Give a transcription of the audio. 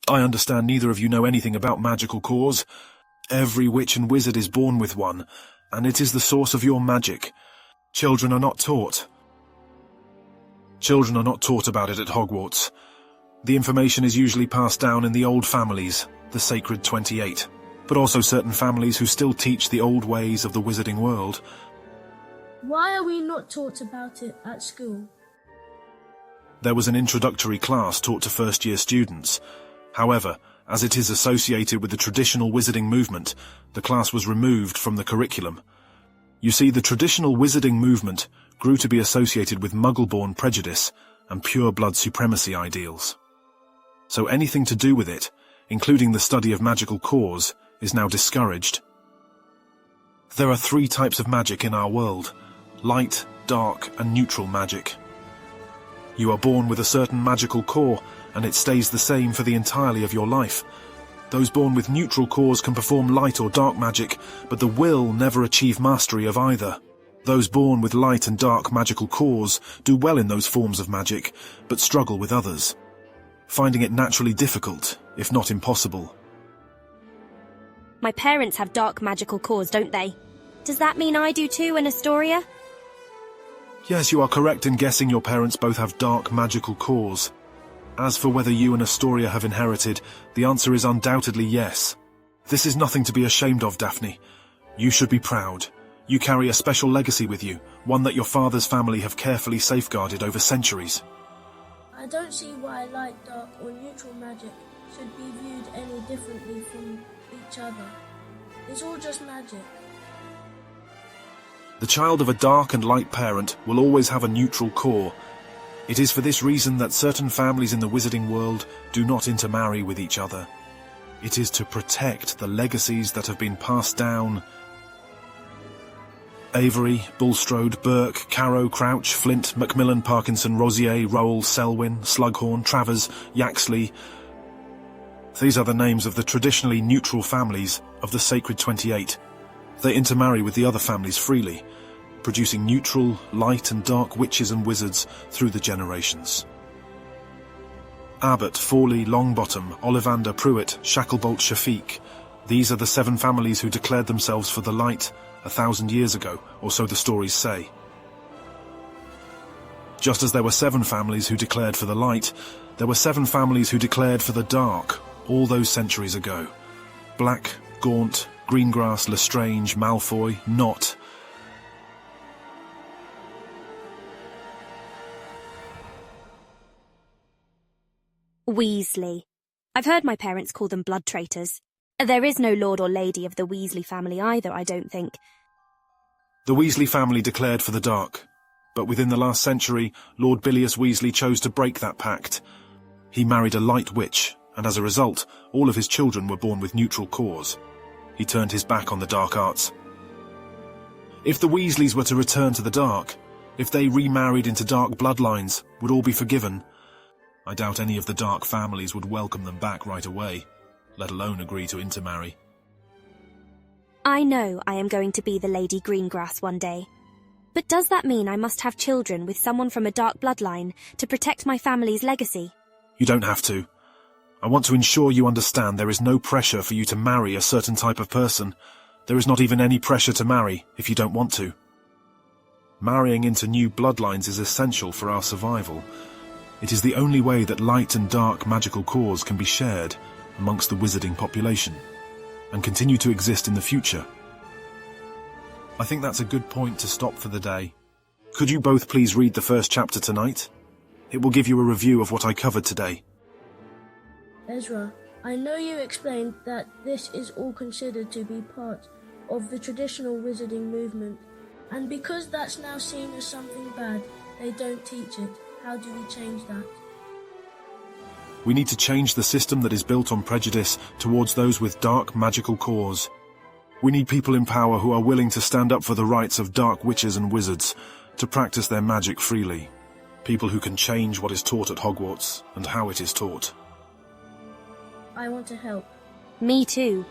I understand neither of you know anything about magical cores. Every witch and wizard is born with one, and it is the source of your magic. Children are not taught. Children are not taught about it at Hogwarts. The information is usually passed down in the old families, the Sacred 28, but also certain families who still teach the old ways of the wizarding world. Why are we not taught about it at school? There was an introductory class taught to first-year students. However, as it is associated with the traditional wizarding movement, the class was removed from the curriculum. You see, the traditional wizarding movement grew to be associated with Muggle-born prejudice and pure-blood supremacy ideals. So anything to do with it, including the study of magical cores, is now discouraged. There are 3 types of magic in our world: light, dark, and neutral magic. You are born with a certain magical core, and it stays the same for the entirety of your life. Those born with neutral cores can perform light or dark magic, but the will never achieve mastery of either. Those born with light and dark magical cores do well in those forms of magic, but struggle with others, finding it naturally difficult, if not impossible. My parents have dark magical cores, don't they? Does that mean I do too in Astoria? Yes, you are correct in guessing your parents both have dark magical cores. As for whether you and Astoria have inherited, the answer is undoubtedly yes. This is nothing to be ashamed of, Daphne. You should be proud. You carry a special legacy with you, one that your father's family have carefully safeguarded over centuries. I don't see why light, dark, or neutral magic should be viewed any differently from each other. It's all just magic. The child of a dark and light parent will always have a neutral core. It is for this reason that certain families in the wizarding world do not intermarry with each other. It is to protect the legacies that have been passed down. Avery, Bulstrode, Burke, Carrow, Crouch, Flint, Macmillan, Parkinson, Rosier, Rowell, Selwyn, Slughorn, Travers, Yaxley. These are the names of the traditionally neutral families of the Sacred 28. They intermarry with the other families freely, producing neutral, light and dark witches and wizards through the generations. Abbott, Forley, Longbottom, Ollivander, Pruitt, Shacklebolt, Shafiq. These are the 7 families who declared themselves for the light 1,000 years ago, or so the stories say. Just as there were 7 families who declared for the light, there were 7 families who declared for the dark all those centuries ago. Black, Gaunt, Greengrass, Lestrange, Malfoy, Nott. Weasley. I've heard my parents call them blood traitors. There is no lord or lady of the Weasley family either, I don't think. The Weasley family declared for the dark, but within the last century, Lord Bilious Weasley chose to break that pact. He married a light witch, and as a result, all of his children were born with neutral cores. He turned his back on the dark arts. If the Weasleys were to return to the dark, if they remarried into dark bloodlines, would all be forgiven. I doubt any of the dark families would welcome them back right away, let alone agree to intermarry. I know I am going to be the Lady Greengrass one day. But does that mean I must have children with someone from a dark bloodline to protect my family's legacy? You don't have to. I want to ensure you understand there is no pressure for you to marry a certain type of person. There is not even any pressure to marry if you don't want to. Marrying into new bloodlines is essential for our survival. It is the only way that light and dark magical cores can be shared amongst the wizarding population and continue to exist in the future. I think that's a good point to stop for the day. Could you both please read the first chapter tonight? It will give you a review of what I covered today. Ezra, I know you explained that this is all considered to be part of the traditional wizarding movement, and because that's now seen as something bad, they don't teach it. How do we change that? We need to change the system that is built on prejudice towards those with dark magical cores. We need people in power who are willing to stand up for the rights of dark witches and wizards, to practice their magic freely. People who can change what is taught at Hogwarts and how it is taught. I want to help. Me too.